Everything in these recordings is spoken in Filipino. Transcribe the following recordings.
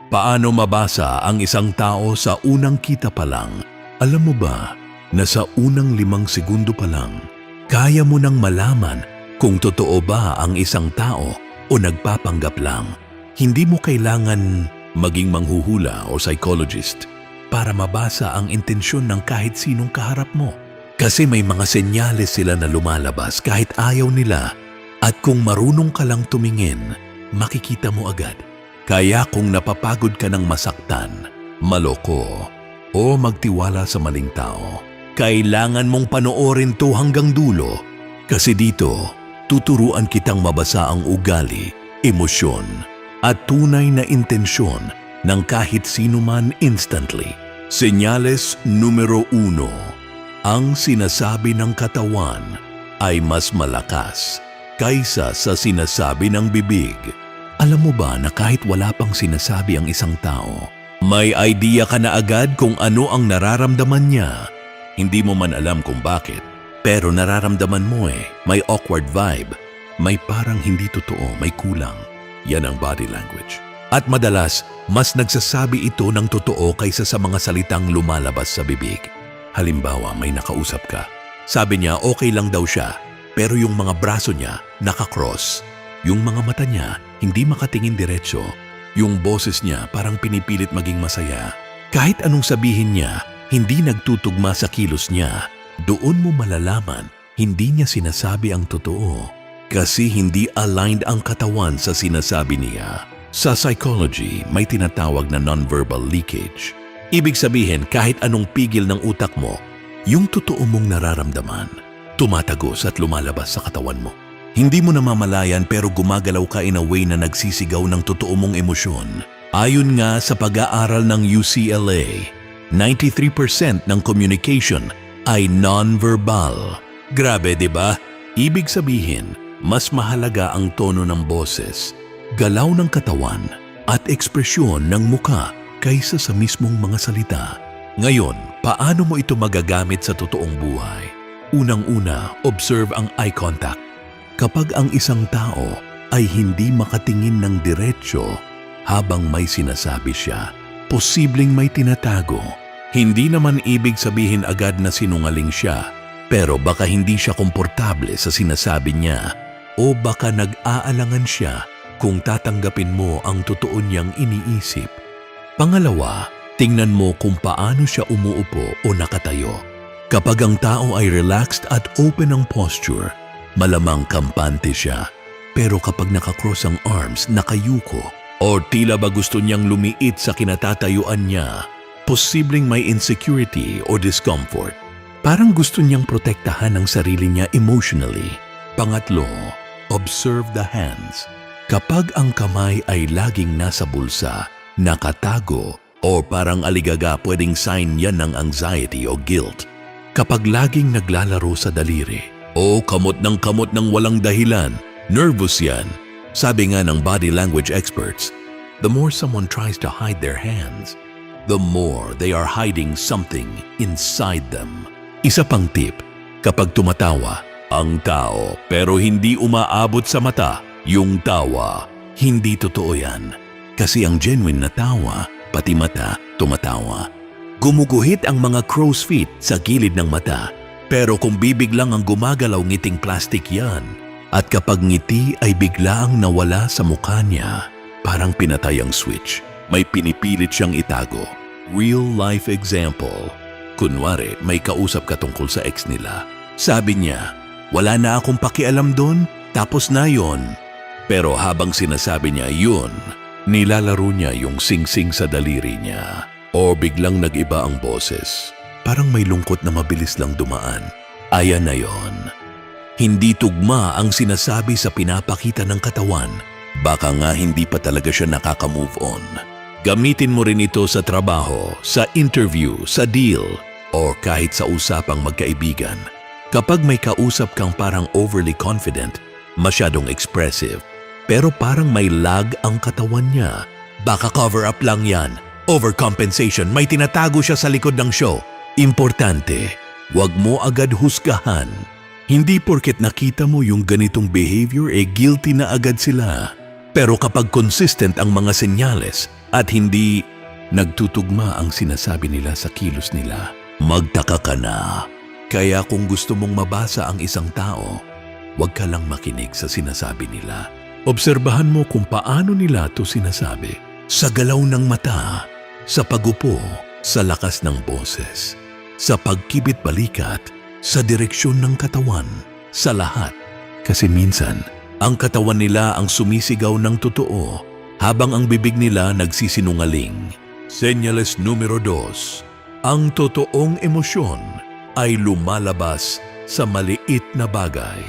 Paano mabasa ang isang tao sa unang kita pa lang? Alam mo ba na sa unang 5 segundo pa lang, kaya mo nang malaman kung totoo ba ang isang tao o nagpapanggap lang? Hindi mo kailangan maging manghuhula o psychologist para mabasa ang intensyon ng kahit sinong kaharap mo. Kasi may mga senyales sila na lumalabas kahit ayaw nila, at kung marunong ka lang tumingin, makikita mo agad. Kaya kung napapagod ka ng masaktan, maloko, o magtiwala sa maling tao, kailangan mong panoorin to hanggang dulo. Kasi dito, tuturuan kitang mabasa ang ugali, emosyon, at tunay na intensyon ng kahit sino man instantly. Senyales numero 1. Ang sinasabi ng katawan ay mas malakas kaysa sa sinasabi ng bibig. Alam mo ba na kahit wala pang sinasabi ang isang tao, may idea ka na agad kung ano ang nararamdaman niya? Hindi mo man alam kung bakit, pero nararamdaman mo may awkward vibe, may parang hindi totoo, may kulang. Yan ang body language. At madalas, mas nagsasabi ito ng totoo kaysa sa mga salitang lumalabas sa bibig. Halimbawa, may nakausap ka. Sabi niya okay lang daw siya, pero yung mga braso niya nakakross. Yung mga mata niya hindi makatingin diretso. Yung boses niya parang pinipilit maging masaya. Kahit anong sabihin niya, hindi nagtutugma sa kilos niya. Doon mo malalaman, hindi niya sinasabi ang totoo. Kasi hindi aligned ang katawan sa sinasabi niya. Sa psychology, may tinatawag na nonverbal leakage. Ibig sabihin, kahit anong pigil ng utak mo, yung totoo mong nararamdaman, tumatagos at lumalabas sa katawan mo. Hindi mo namamalayan pero gumagalaw ka in a way na nagsisigaw ng totoo mong emosyon. Ayon nga sa pag-aaral ng UCLA, 93% ng communication ay non-verbal. Grabe, di ba? Ibig sabihin, mas mahalaga ang tono ng boses, galaw ng katawan, at ekspresyon ng muka kaysa sa mismong mga salita. Ngayon, paano mo ito magagamit sa totoong buhay? Unang-una, observe ang eye contact. Kapag ang isang tao ay hindi makatingin ng diretsyo habang may sinasabi siya, posibleng may tinatago. Hindi naman ibig sabihin agad na sinungaling siya, pero baka hindi siya komportable sa sinasabi niya o baka nag-aalangan siya kung tatanggapin mo ang totoo niyang iniisip. Pangalawa, tingnan mo kung paano siya umuupo o nakatayo. Kapag ang tao ay relaxed at open ang posture, malamang kampante siya. Pero kapag nakakross ang arms, nakayuko, o tila ba gusto niyang lumiit sa kinatatayuan niya, posibleng may insecurity o discomfort. Parang gusto niyang protektahan ang sarili niya emotionally. Pangatlo, observe the hands. Kapag ang kamay ay laging nasa bulsa, nakatago, o parang aligaga, pwedeng sign yan ng anxiety o guilt. Kapag laging naglalaro sa daliri, o kamot ng walang dahilan, nervous yan. Sabi nga ng body language experts, the more someone tries to hide their hands, the more they are hiding something inside them. Isa pang tip, kapag tumatawa ang tao pero hindi umaabot sa mata yung tawa, hindi totoo yan. Kasi ang genuine na tawa, pati mata tumatawa. Gumuguhit ang mga crow's feet sa gilid ng mata. Pero kung bibig lang ang gumagalaw, ngiting plastic yan. At kapag ngiti ay biglaang nawala sa mukha niya, parang pinatay ang switch. May pinipilit siyang itago. Real life example. Kunwari, may kausap ka tungkol sa ex nila. Sabi niya, wala na akong pakialam doon, tapos na yon. Pero habang sinasabi niya yun, nilalaro niya yung sing-sing sa daliri niya. O biglang nag-iba ang boses. Parang may lungkot na mabilis lang dumaan. Ayan na yon. Hindi tugma ang sinasabi sa pinapakita ng katawan. Baka nga hindi pa talaga siya nakaka-move on. Gamitin mo rin ito sa trabaho, sa interview, sa deal, o kahit sa usapang magkaibigan. Kapag may kausap kang parang overly confident, masyadong expressive, pero parang may lag ang katawan niya, baka cover up lang yan. Overcompensation, may tinatago siya sa likod ng show. Importante, wag mo agad husgahan. Hindi porket nakita mo yung ganitong behavior guilty na agad sila. Pero kapag consistent ang mga senyales, at hindi nagtutugma ang sinasabi nila sa kilos nila. Magtaka ka na. Kaya kung gusto mong mabasa ang isang tao, huwag ka lang makinig sa sinasabi nila. Obserbahan mo kung paano nila ito sinasabi. Sa galaw ng mata, sa pagupo, sa lakas ng boses, sa pagkibit balikat, sa direksyon ng katawan, sa lahat. Kasi minsan, ang katawan nila ang sumisigaw ng totoo habang ang bibig nila nagsisinungaling. Senyales numero 2. Ang totoong emosyon ay lumalabas sa maliit na bagay.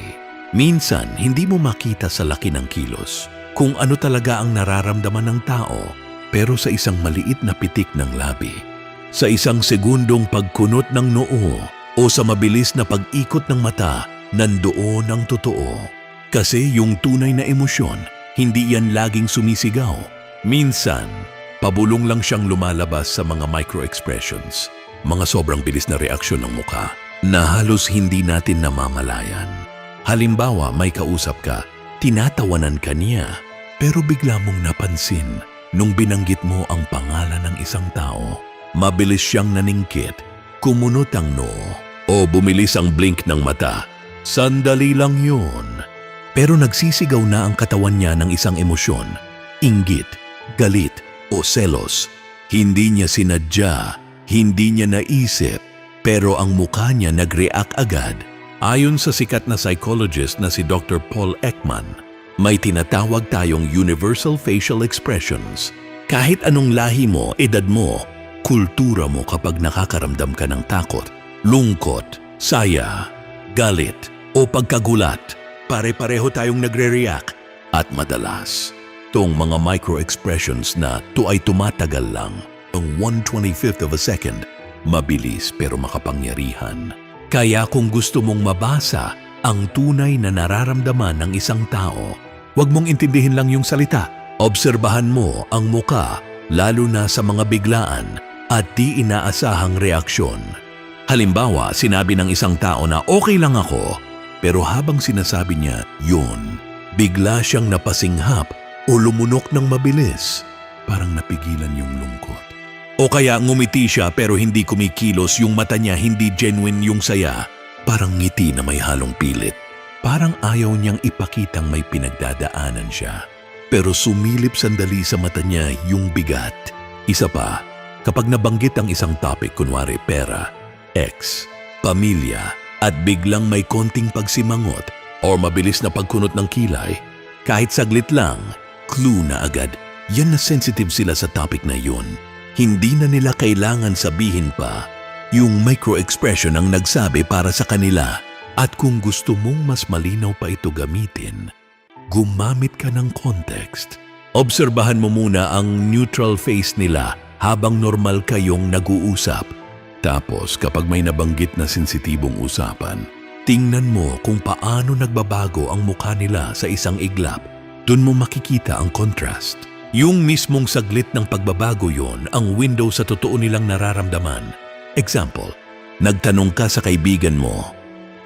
Minsan, hindi mo makita sa laki ng kilos kung ano talaga ang nararamdaman ng tao, pero sa isang maliit na pitik ng labi, sa isang segundong pagkunot ng noo o sa mabilis na pag-ikot ng mata, nandoon ang totoo. Kasi yung tunay na emosyon, hindi yan laging sumisigaw. Minsan, pabulong lang siyang lumalabas sa mga micro-expressions, mga sobrang bilis na reaksyon ng mukha na halos hindi natin namamalayan. Halimbawa, may kausap ka, tinatawanan ka niya, pero bigla mong napansin nung binanggit mo ang pangalan ng isang tao. Mabilis siyang naningkit, kumunot ang noo, o bumilis ang blink ng mata. Sandali lang yun. Pero nagsisigaw na ang katawan niya ng isang emosyon, inggit, galit, o selos. Hindi niya sinadya, hindi niya naisip, pero ang mukha niya nag-react agad. Ayon sa sikat na psychologist na si Dr. Paul Ekman, may tinatawag tayong universal facial expressions. Kahit anong lahi mo, edad mo, kultura mo kapag nakakaramdam ka ng takot, lungkot, saya, galit, o pagkagulat, pare-pareho tayong nagre-react. At madalas, tong mga micro-expressions na to ay tumatagal lang, ang 1/25th of a second, mabilis pero makapangyarihan. Kaya kung gusto mong mabasa ang tunay na nararamdaman ng isang tao, huwag mong intindihin lang yung salita. Obserbahan mo ang muka, lalo na sa mga biglaan at di inaasahang reaksyon. Halimbawa, sinabi ng isang tao na okay lang ako, pero habang sinasabi niya yun, bigla siyang napasinghap o lumunok ng mabilis, parang napigilan yung lungkot. O kaya ngumiti siya pero hindi kumikilos, yung mata niya hindi genuine yung saya, parang ngiti na may halong pilit. Parang ayaw niyang ipakitang may pinagdadaanan siya. Pero sumilip sandali sa mata niya yung bigat. Isa pa, kapag nabanggit ang isang topic, kunwari pera, ex, pamilya, at biglang may konting pagsimangot o mabilis na pagkunot ng kilay, kahit saglit lang, clue na agad, yan na sensitive sila sa topic na yun. Hindi na nila kailangan sabihin pa, yung micro-expression ang nagsabi para sa kanila. At kung gusto mong mas malinaw pa ito gamitin, gumamit ka ng context. Obserbahan mo muna ang neutral face nila habang normal kayong nag-uusap. Tapos kapag may nabanggit na sensitibong usapan, tingnan mo kung paano nagbabago ang mukha nila sa isang iglap. Doon mo makikita ang contrast. Yung mismong saglit ng pagbabago yon ang window sa totoo nilang nararamdaman. Example, nagtanong ka sa kaibigan mo,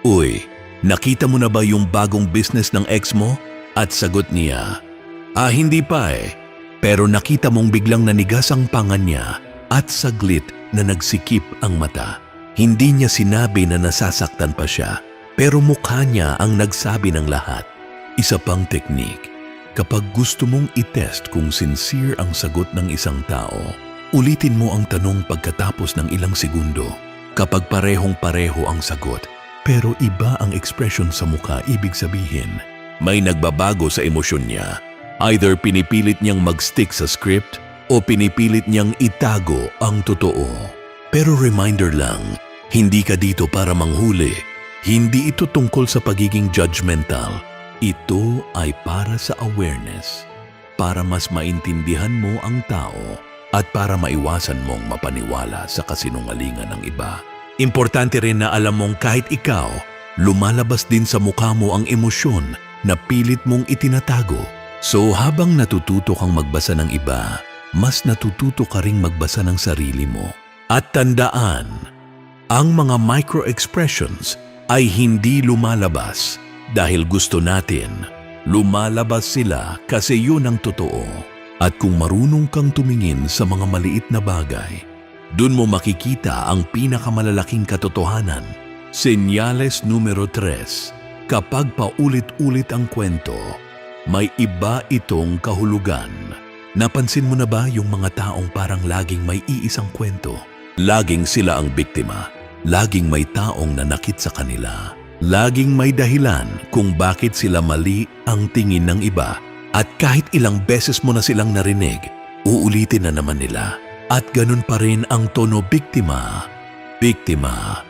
"Uy, nakita mo na ba yung bagong business ng ex mo?" At sagot niya, "Hindi pa eh." Pero nakita mong biglang nanigas ang panga niya at saglit na nagsikip ang mata. Hindi niya sinabi na nasasaktan pa siya, pero mukha niya ang nagsabi ng lahat. Isa pang teknik, kapag gusto mong itest kung sincere ang sagot ng isang tao, ulitin mo ang tanong pagkatapos ng ilang segundo. Kapag parehong-pareho ang sagot, pero iba ang expression sa mukha, ibig sabihin, may nagbabago sa emosyon niya. Either pinipilit niyang mag-stick sa script o pinipilit niyang itago ang totoo. Pero reminder lang, hindi ka dito para manghuli. Hindi ito tungkol sa pagiging judgmental. Ito ay para sa awareness, para mas maintindihan mo ang tao at para maiwasan mong mapaniwala sa kasinungalingan ng iba. Importante rin na alam mong kahit ikaw, lumalabas din sa mukha mo ang emosyon na pilit mong itinatago. So habang natututo kang magbasa ng iba, mas natututo ka ring magbasa ng sarili mo. At tandaan, ang mga micro-expressions ay hindi lumalabas dahil gusto natin. Lumalabas sila kasi yun ang totoo. At kung marunong kang tumingin sa mga maliit na bagay, dun mo makikita ang pinakamalalaking katotohanan. Senyales numero 3. Kapag paulit-ulit ang kwento, may iba itong kahulugan. Napansin mo na ba yung mga taong parang laging may iisang kwento? Laging sila ang biktima. Laging may taong nanakit sa kanila. Laging may dahilan kung bakit sila mali ang tingin ng iba. At kahit ilang beses mo na silang narinig, uulitin na naman nila. At ganun pa rin ang tono biktima. Biktima.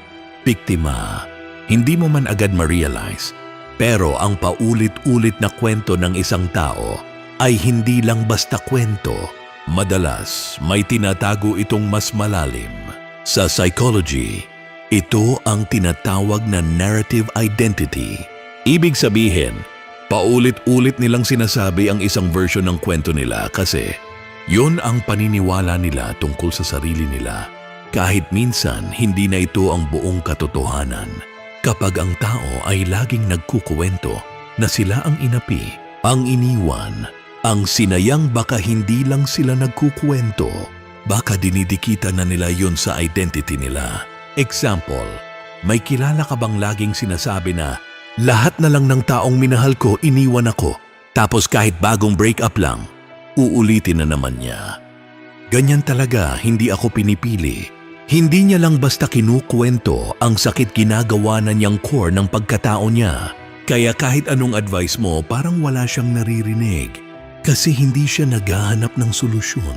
Biktima. Hindi mo man agad ma-realize, pero ang paulit-ulit na kwento ng isang tao ay hindi lang basta kwento. Madalas, may tinatago itong mas malalim. Sa psychology, ito ang tinatawag na narrative identity. Ibig sabihin, paulit-ulit nilang sinasabi ang isang version ng kwento nila kasi yun ang paniniwala nila tungkol sa sarili nila. Kahit minsan, hindi na ito ang buong katotohanan. Kapag ang tao ay laging nagkukuwento na sila ang inapi, ang iniwan, ang sinayang, baka hindi lang sila nagkukuwento, baka dinidikita na nila yun sa identity nila. Example, may kilala ka bang laging sinasabi na, lahat na lang ng taong minahal ko iniwan ako, tapos kahit bagong breakup lang, uulitin na naman niya. Ganyan talaga, hindi ako pinipili. Hindi niya lang basta kinukwento ang sakit, ginagawa na niyang core ng pagkatao niya. Kaya kahit anong advice mo, parang wala siyang naririnig. Kasi hindi siya naghahanap ng solusyon.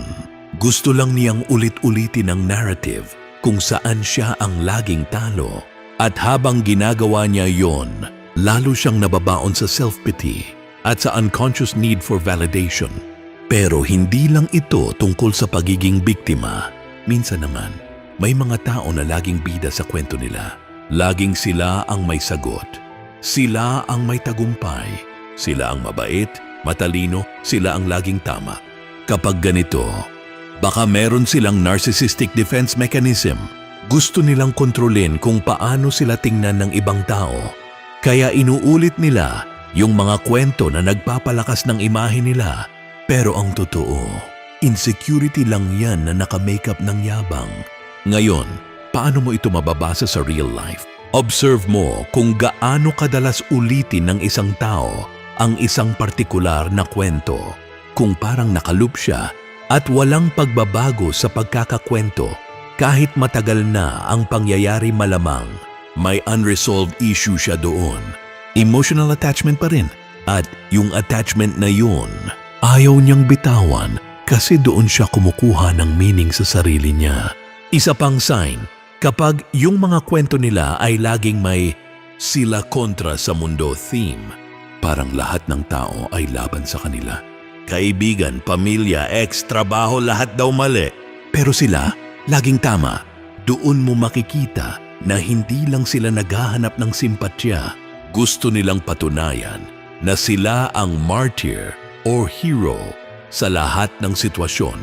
Gusto lang niyang ulit-ulitin ang narrative kung saan siya ang laging talo. At habang ginagawa niya yon, lalo siyang nababaon sa self-pity at sa unconscious need for validation. Pero hindi lang ito tungkol sa pagiging biktima. Minsan naman, may mga tao na laging bida sa kwento nila. Laging sila ang may sagot. Sila ang may tagumpay. Sila ang mabait, matalino, sila ang laging tama. Kapag ganito, baka meron silang narcissistic defense mechanism. Gusto nilang kontrolin kung paano sila tingnan ng ibang tao. Kaya inuulit nila yung mga kwento na nagpapalakas ng imahe nila. Pero ang totoo, insecurity lang yan na nakamakeup ng yabang. Ngayon, paano mo ito mababasa sa real life? Observe mo kung gaano kadalas ulitin ng isang tao ang isang partikular na kwento. Kung parang nakaloop siya at walang pagbabago sa pagkakakwento, kahit matagal na ang pangyayari, malamang may unresolved issue siya doon. Emotional attachment pa rin. At yung attachment na yun, ayaw niyang bitawan kasi doon siya kumukuha ng meaning sa sarili niya. Isa pang sign, kapag yung mga kwento nila ay laging may sila kontra sa mundo theme, parang lahat ng tao ay laban sa kanila. Kaibigan, pamilya, ex, trabaho, lahat daw mali. Pero sila, laging tama. Doon mo makikita na hindi lang sila naghahanap ng simpatya. Gusto nilang patunayan na sila ang martyr or hero sa lahat ng sitwasyon.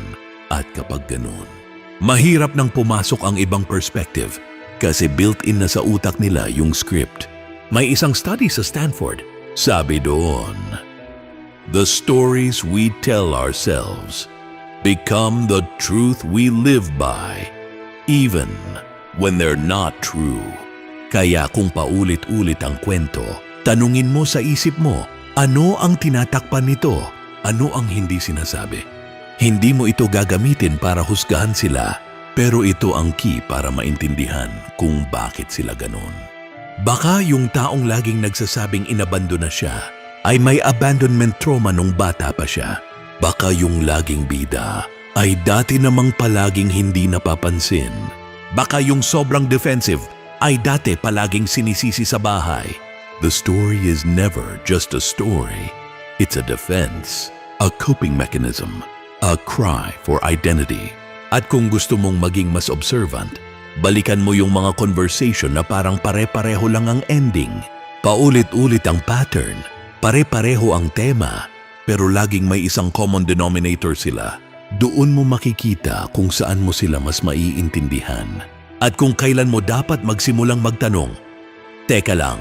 At kapag ganun, mahirap nang pumasok ang ibang perspective kasi built-in na sa utak nila yung script. May isang study sa Stanford. Sabi doon, the stories we tell ourselves become the truth we live by, even when they're not true. Kaya kung paulit-ulit ang kwento, tanungin mo sa isip mo, ano ang tinatakpan nito? Ano ang hindi sinasabi? Hindi mo ito gagamitin para husgahan sila, pero ito ang key para maintindihan kung bakit sila ganon. Baka yung taong laging nagsasabing inabandon na siya ay may abandonment trauma nung bata pa siya. Baka yung laging bida ay dati namang palaging hindi napapansin. Baka yung sobrang defensive ay dati palaging sinisisi sa bahay. The story is never just a story. It's a defense, a coping mechanism, a cry for identity. At kung gusto mong maging mas observant, balikan mo yung mga conversation na parang pare-pareho lang ang ending. Paulit-ulit ang pattern, pare-pareho ang tema, pero laging may isang common denominator sila. Doon mo makikita kung saan mo sila mas maiintindihan. At kung kailan mo dapat magsimulang magtanong, teka lang,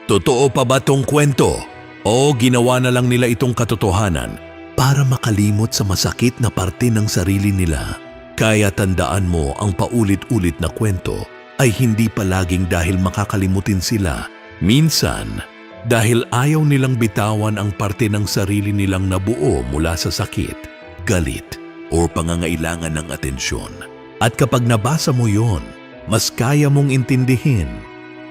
totoo pa ba tong kwento? O ginawa na lang nila itong katotohanan para makalimot sa masakit na parte ng sarili nila. Kaya tandaan mo, ang paulit-ulit na kwento ay hindi palaging dahil makakalimutin sila. Minsan, dahil ayaw nilang bitawan ang parte ng sarili nilang nabuo mula sa sakit, galit, o pangangailangan ng atensyon. At kapag nabasa mo yon, mas kaya mong intindihin,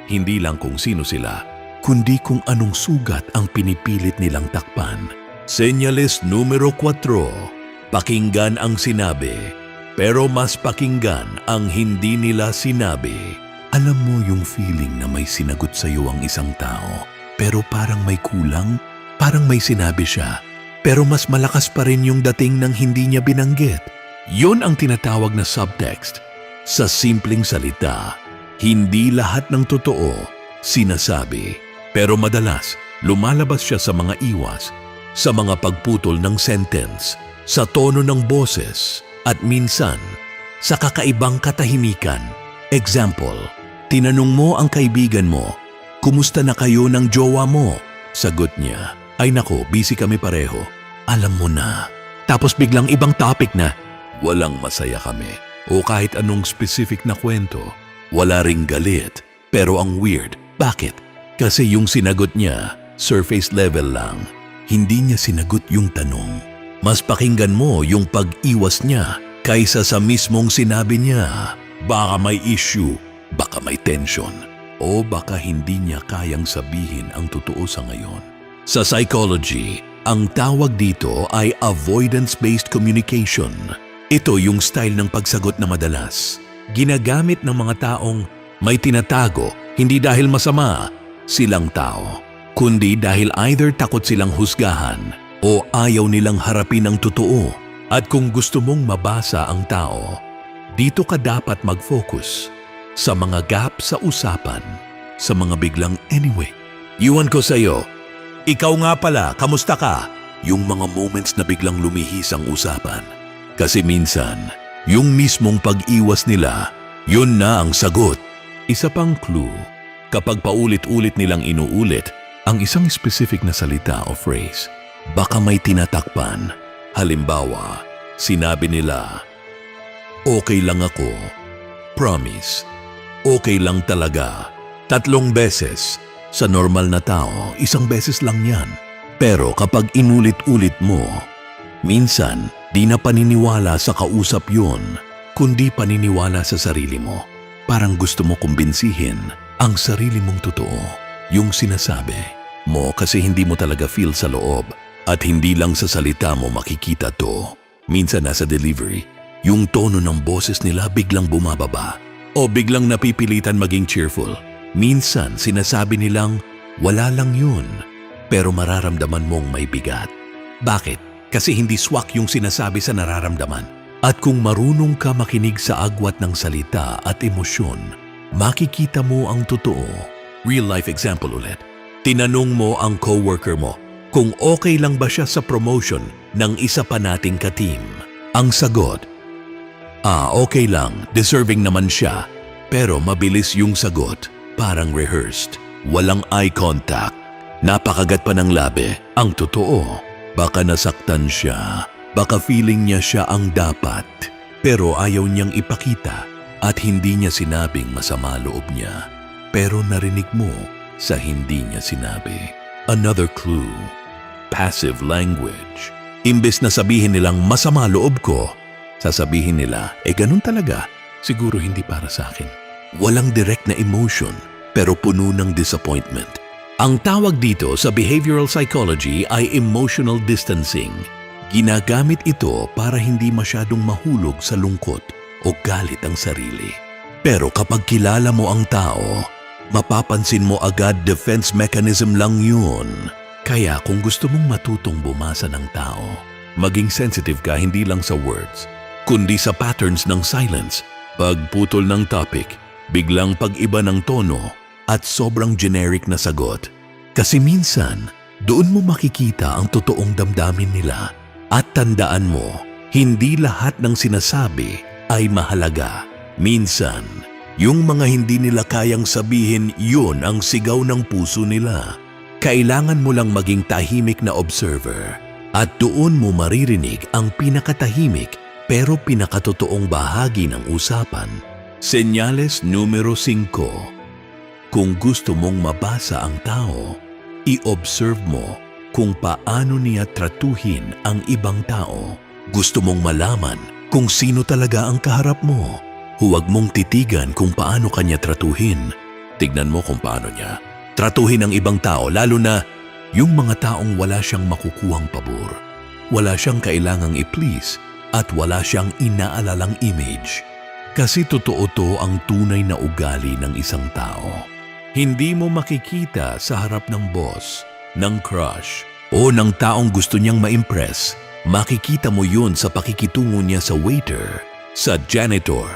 hindi lang kung sino sila, kundi kung anong sugat ang pinipilit nilang takpan. Senyales numero 4, pakinggan ang sinabi, pero mas pakinggan ang hindi nila sinabi. Alam mo yung feeling na may sinagot sa iyo ang isang tao, pero parang may kulang, parang may sinabi siya, pero mas malakas pa rin yung dating ng hindi niya binanggit. Yon ang tinatawag na subtext. Sa simpleng salita, hindi lahat ng totoo sinasabi, pero madalas lumalabas siya sa mga iwas, sa mga pagputol ng sentence, sa tono ng boses, at minsan sa kakaibang katahimikan. Example, tinanong mo ang kaibigan mo, kumusta na kayo ng jowa mo? Sagot niya, ay nako, busy kami pareho. Alam mo na. Tapos biglang ibang topic na, walang masaya kami. O kahit anong specific na kwento, wala ring galit. Pero ang weird, bakit? Kasi yung sinagot niya, surface level lang. Hindi niya sinagot yung tanong. Mas pakinggan mo yung pag-iwas niya kaysa sa mismong sinabi niya. Baka may issue, baka may tension, o baka hindi niya kayang sabihin ang totoo sa ngayon. Sa psychology, ang tawag dito ay avoidance-based communication. Ito yung style ng pagsagot na madalas ginagamit ng mga taong may tinatago, hindi dahil masama silang tao, kundi dahil either takot silang husgahan o ayaw nilang harapin ang totoo. At kung gusto mong mabasa ang tao, dito ka dapat mag-focus sa mga gap sa usapan, sa mga biglang anyway. Iwan ko sa'yo, ikaw nga pala, kamusta ka? Yung mga moments na biglang lumihis ang usapan. Kasi minsan, yung mismong pag-iwas nila, yun na ang sagot. Isa pang clue, kapag paulit-ulit nilang inuulit ang isang specific na salita o phrase, baka may tinatakpan. Halimbawa, sinabi nila, okay lang ako, promise, okay lang talaga. 3 beses. Sa normal na tao, 1 beses lang yan. Pero kapag inulit-ulit mo, minsan di na paniniwala sa kausap yun, kundi paniniwala sa sarili mo. Parang gusto mo kumbinsihin ang sarili mong totoo, yung sinasabi mo kasi hindi mo talaga feel sa loob. At hindi lang sa salita mo makikita to. Minsan nasa delivery, yung tono ng boses nila biglang bumababa o biglang napipilitan maging cheerful. Minsan sinasabi nilang wala lang yun, pero mararamdaman mong may bigat. Bakit? Kasi hindi swak yung sinasabi sa nararamdaman. At kung marunong ka makinig sa agwat ng salita at emosyon, makikita mo ang totoo. Real life example ulit. Tinanong mo ang coworker mo kung okay lang ba siya sa promotion ng isa pa nating ka-team. Ang sagot, okay lang, deserving naman siya. Pero mabilis yung sagot, parang rehearsed. Walang eye contact, napakagat pa ng labi. Ang totoo, baka nasaktan siya, baka feeling niya siya ang dapat. Pero ayaw niyang ipakita at hindi niya sinabing masama loob niya. Pero narinig mo sa hindi niya sinabi. Another clue, passive language. Imbes na sabihin nilang masama loob ko, sasabihin nila, ganun talaga, siguro hindi para sa akin. Walang direct na emotion, pero puno ng disappointment. Ang tawag dito sa behavioral psychology ay emotional distancing. Ginagamit ito para hindi masyadong mahulog sa lungkot o galit ang sarili. Pero kapag kilala mo ang tao, mapapansin mo agad defense mechanism lang yun. Kaya kung gusto mong matutong bumasa ng tao, maging sensitive ka hindi lang sa words, kundi sa patterns ng silence, pagputol ng topic, biglang pag-iba ng tono, at sobrang generic na sagot. Kasi minsan, doon mo makikita ang totoong damdamin nila. At tandaan mo, hindi lahat ng sinasabi ay mahalaga. Minsan, yung mga hindi nila kayang sabihin, yun ang sigaw ng puso nila. Kailangan mo lang maging tahimik na observer At doon mo maririnig ang pinakatahimik pero pinakatotoong bahagi ng usapan. Senyales numero 5. Kung gusto mong mabasa ang tao, i-observe mo kung paano niya tratuhin ang ibang tao. Gusto mong malaman kung sino talaga ang kaharap mo. Huwag mong titigan kung paano kanya tratuhin. Tignan mo kung paano niya tratuhin ang ibang tao, lalo na yung mga taong wala siyang makukuhang pabor. Wala siyang kailangang i-please at wala siyang inaalalang image. Kasi totoo to ang tunay na ugali ng isang tao. Hindi mo makikita sa harap ng boss, ng crush, o ng taong gusto niyang ma-impress. Makikita mo yun sa pakikitungo niya sa waiter, sa janitor,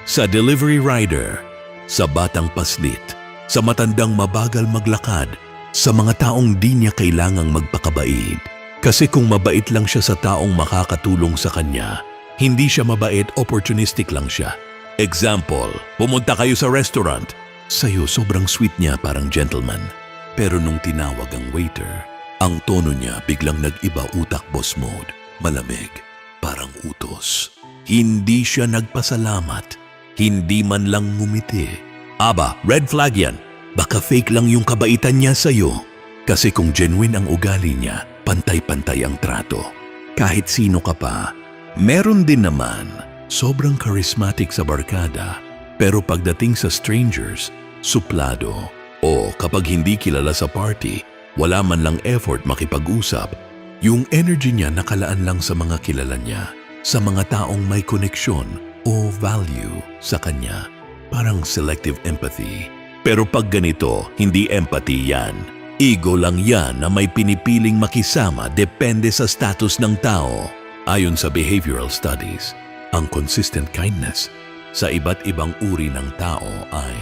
sa delivery rider, sa batang paslit, sa matandang mabagal maglakad, sa mga taong di niya kailangang magpakabait. Kasi kung mabait lang siya sa taong makakatulong sa kanya, hindi siya mabait, opportunistic lang siya. Example, pumunta kayo sa restaurant. Sa'yo sobrang sweet niya, parang gentleman. Pero nung tinawag ang waiter, ang tono niya biglang nag-iba, utak boss mode. Malamig, parang utos. Hindi siya nagpasalamat. Hindi man lang ngumiti. Aba, red flag yan. Baka fake lang yung kabaitan niya sa'yo. Kasi kung genuine ang ugali niya, pantay-pantay ang trato. Kahit sino ka pa. Meron din naman, sobrang charismatic sa barkada, pero pagdating sa strangers, suplado. O kapag hindi kilala sa party, wala man lang effort makipag-usap, yung energy niya nakalaan lang sa mga kilala niya, sa mga taong may koneksyon o value sa kanya. Parang selective empathy. Pero pag ganito, hindi empathy yan. Ego lang yan na may pinipiling makisama depende sa status ng tao. Ayon sa behavioral studies, ang consistent kindness sa iba't ibang uri ng tao ay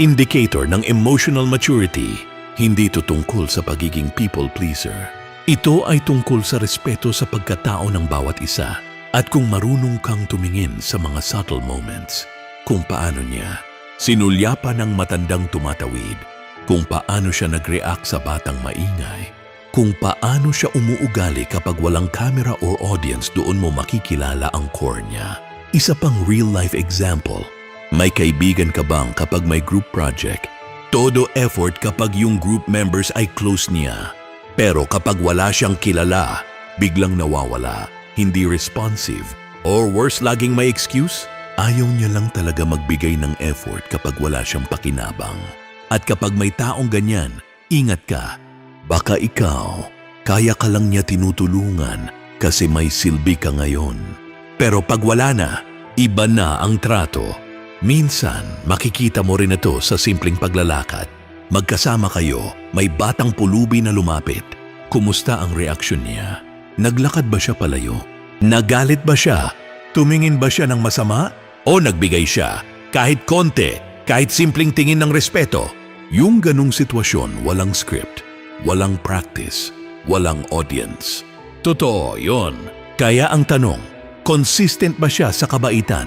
indicator ng emotional maturity. Hindi ito tungkol sa pagiging people pleaser. Ito ay tungkol sa respeto sa pagkatao ng bawat isa at kung marunong kang tumingin sa mga subtle moments. Kung paano niya sinulyapan ng matandang tumatawid, kung paano siya nag-react sa batang maingay, kung paano siya umuugali kapag walang camera or audience, doon mo makikilala ang core niya. Isa pang real-life example, may kaibigan ka bang kapag may group project, todo effort kapag yung group members ay close niya. Pero kapag wala siyang kilala, biglang nawawala, hindi responsive, or worse, laging may excuse? Ayaw niya lang talaga magbigay ng effort kapag wala siyang pakinabang. At kapag may taong ganyan, ingat ka. Baka ikaw, kaya ka lang niya tinutulungan kasi may silbi ka ngayon. Pero pag wala na, iba na ang trato. Minsan, makikita mo rin ito sa simpleng paglalakad. Magkasama kayo, may batang pulubi na lumapit. Kumusta ang reaksyon niya? Naglakad ba siya palayo? Nagalit ba siya? Tumingin ba siya ng masama? O nagbigay siya, kahit konti, kahit simpleng tingin ng respeto? Yung ganong sitwasyon, walang script, walang practice, walang audience. Totoo yon. Kaya ang tanong, consistent ba siya sa kabaitan?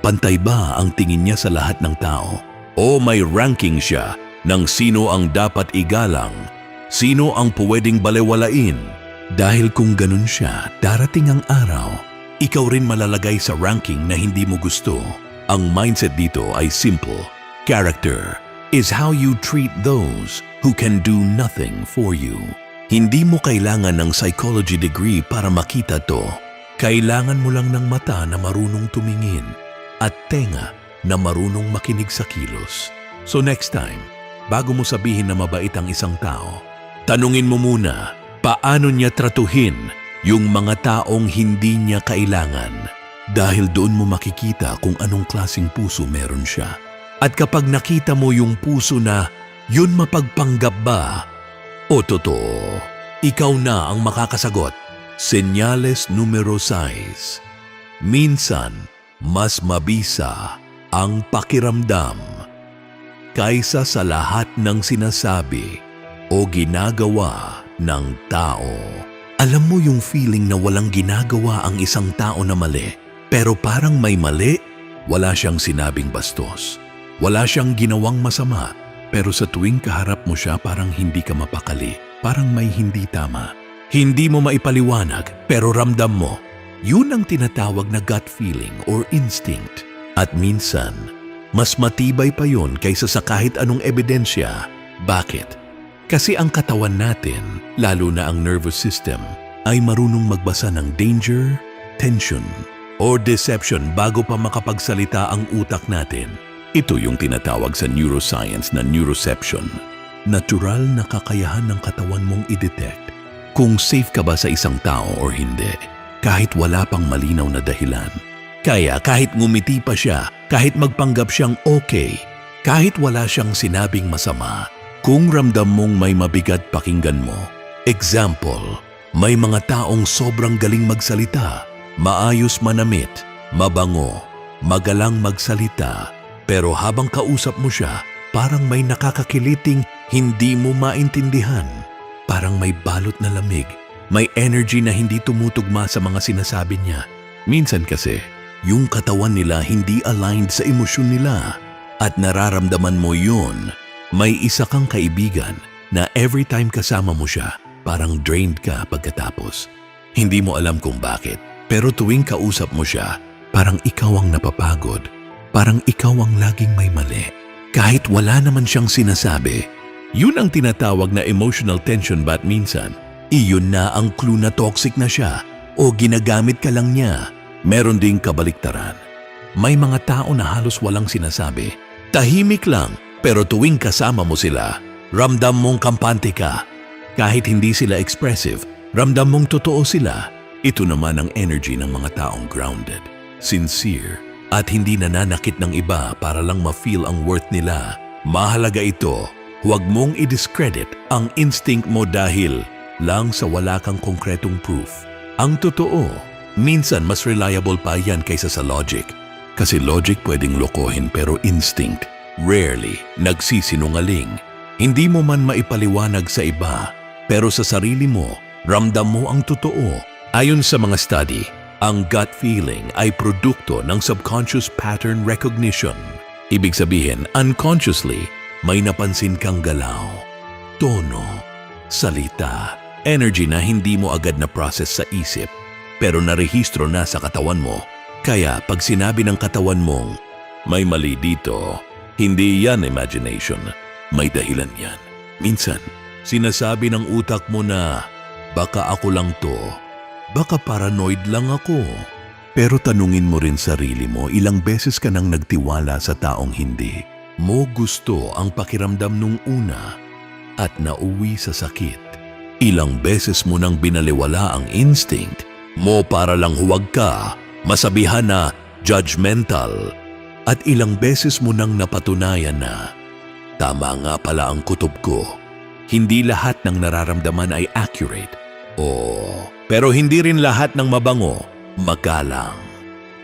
Pantay ba ang tingin niya sa lahat ng tao? O may ranking siya ng sino ang dapat igalang, sino ang pwedeng balewalain? Dahil kung ganun siya, darating ang araw, ikaw rin malalagay sa ranking na hindi mo gusto. Ang mindset dito ay simple. Character is how you treat those who can do nothing for you. Hindi mo kailangan ng psychology degree para makita to. Kailangan mo lang ng mata na marunong tumingin at tenga na marunong makinig sa kilos. So next time, bago mo sabihin na mabait ang isang tao, tanungin mo muna, paano niya tratuhin yung mga taong hindi niya kailangan? Dahil doon mo makikita kung anong klaseng puso meron siya. At kapag nakita mo yung puso na yun mapagpanggap ba o totoo, ikaw na ang makakasagot. Senyales numero 6. Minsan, mas mabisa ang pakiramdam kaysa sa lahat ng sinasabi o ginagawa ng tao. Alam mo yung feeling na walang ginagawa ang isang tao na mali, pero parang may mali, wala siyang sinabing bastos. Wala siyang ginawang masama, pero sa tuwing kaharap mo siya parang hindi ka mapakali, parang may hindi tama. Hindi mo maipaliwanag pero ramdam mo. Yun ang tinatawag na gut feeling or instinct. At minsan, mas matibay pa yun kaysa sa kahit anong ebidensya. Bakit? Kasi ang katawan natin, lalo na ang nervous system, ay marunong magbasa ng danger, tension, or deception bago pa makapagsalita ang utak natin. Ito yung tinatawag sa neuroscience na neuroception. Natural na kakayahan ng katawan mong i-detect kung safe ka ba sa isang tao or hindi, kahit wala pang malinaw na dahilan. Kaya kahit ngumiti pa siya, kahit magpanggap siyang okay, kahit wala siyang sinabing masama, kung ramdam mong may mabigat pakinggan mo. Example, may mga taong sobrang galing magsalita, maayos manamit, mabango, magalang magsalita, pero habang kausap mo siya, parang may nakakakiliting hindi mo maintindihan. Parang may balot na lamig, may energy na hindi tumutugma sa mga sinasabi niya. Minsan kasi, yung katawan nila hindi aligned sa emosyon nila at nararamdaman mo yun. May isa kang kaibigan na every time kasama mo siya, parang drained ka pagkatapos. Hindi mo alam kung bakit, pero tuwing kausap mo siya, parang ikaw ang napapagod, parang ikaw ang laging may mali. Kahit wala naman siyang sinasabi, yun ang tinatawag na emotional tension but minsan, iyon na ang clue na toxic na siya o ginagamit ka lang niya. Meron ding kabaliktaran. May mga tao na halos walang sinasabi. Tahimik lang, pero tuwing kasama mo sila, ramdam mong kampante ka. Kahit hindi sila expressive, ramdam mong totoo sila. Ito naman ang energy ng mga taong grounded, sincere, at hindi nananakit ng iba para lang ma-feel ang worth nila. Mahalaga ito. Huwag mong i-discredit ang instinct mo dahil lang sa wala kang konkretong proof. Ang totoo, minsan mas reliable pa yan kaysa sa logic. Kasi logic pwedeng lokohin pero instinct, rarely nagsisinungaling. Hindi mo man maipaliwanag sa iba, pero sa sarili mo, ramdam mo ang totoo. Ayon sa mga study, ang gut feeling ay produkto ng subconscious pattern recognition. Ibig sabihin, unconsciously, may napansin kang galaw, tono, salita, energy na hindi mo agad na process sa isip, pero narehistro na sa katawan mo. Kaya pag sinabi ng katawan mong, may mali dito, hindi yan imagination, may dahilan yan. Minsan, sinasabi ng utak mo na, baka ako lang to, baka paranoid lang ako. Pero tanungin mo rin sarili mo, ilang beses ka nang nagtiwala sa taong hindi mo gusto ang pakiramdam nung una at nauwi sa sakit. Ilang beses mo nang binaliwala ang instinct mo para lang huwag ka masabihan na judgmental, at ilang beses mo nang napatunayan na tama nga pala ang kutob ko. Hindi lahat ng nararamdaman ay accurate. Pero hindi rin lahat ng mabango, magalang,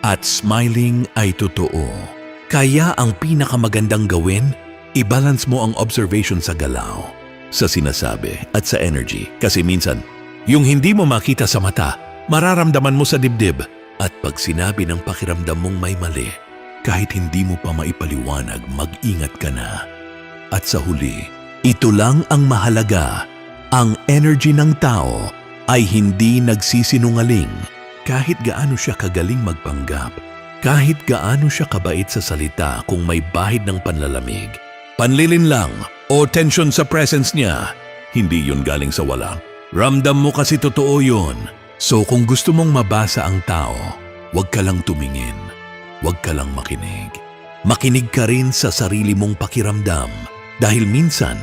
at smiling ay totoo. Kaya ang pinakamagandang gawin, i-balance mo ang observation sa galaw, sa sinasabi at sa energy. Kasi minsan, yung hindi mo makita sa mata, mararamdaman mo sa dibdib. At pag sinabi ng pakiramdam mong may mali, kahit hindi mo pa maipaliwanag, mag-ingat ka na. At sa huli, ito lang ang mahalaga. Ang energy ng tao ay hindi nagsisinungaling kahit gaano siya kagaling magpanggap. Kahit gaano siya kabait sa salita kung may bahid ng panlalamig, panlilin lang o tension sa presence niya, hindi yun galing sa wala. Ramdam mo kasi totoo yun. So kung gusto mong mabasa ang tao, huwag ka lang tumingin, huwag ka lang makinig. Makinig ka rin sa sarili mong pakiramdam dahil minsan,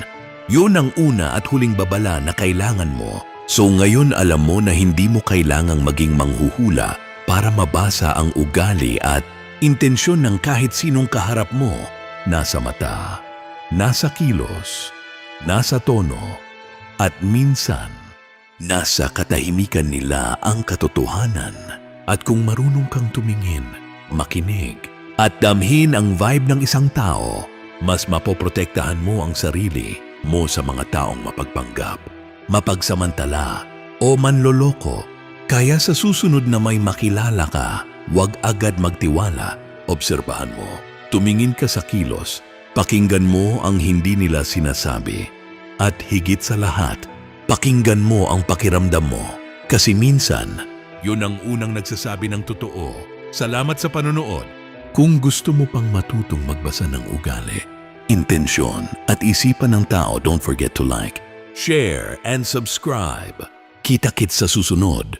yun ang una at huling babala na kailangan mo. So ngayon alam mo na hindi mo kailangang maging manghuhula para mabasa ang ugali at intensyon ng kahit sinong kaharap mo. Nasa mata, nasa kilos, nasa tono, at minsan, nasa katahimikan nila ang katotohanan. At kung marunong kang tumingin, makinig, at damhin ang vibe ng isang tao, mas mapoprotektahan mo ang sarili mo sa mga taong mapagpanggap, mapagsamantala, o manloloko. Kaya sa susunod na may makilala ka, huwag agad magtiwala. Obserbahan mo, tumingin ka sa kilos, pakinggan mo ang hindi nila sinasabi. At higit sa lahat, Pakinggan mo ang pakiramdam mo. Kasi minsan, yun ang unang nagsasabi ng totoo. Salamat sa panonood. Kung gusto mo pang matutong magbasa ng ugali, intensyon at isipan ng tao, don't forget to like, share, and subscribe. Kita-kits sa susunod.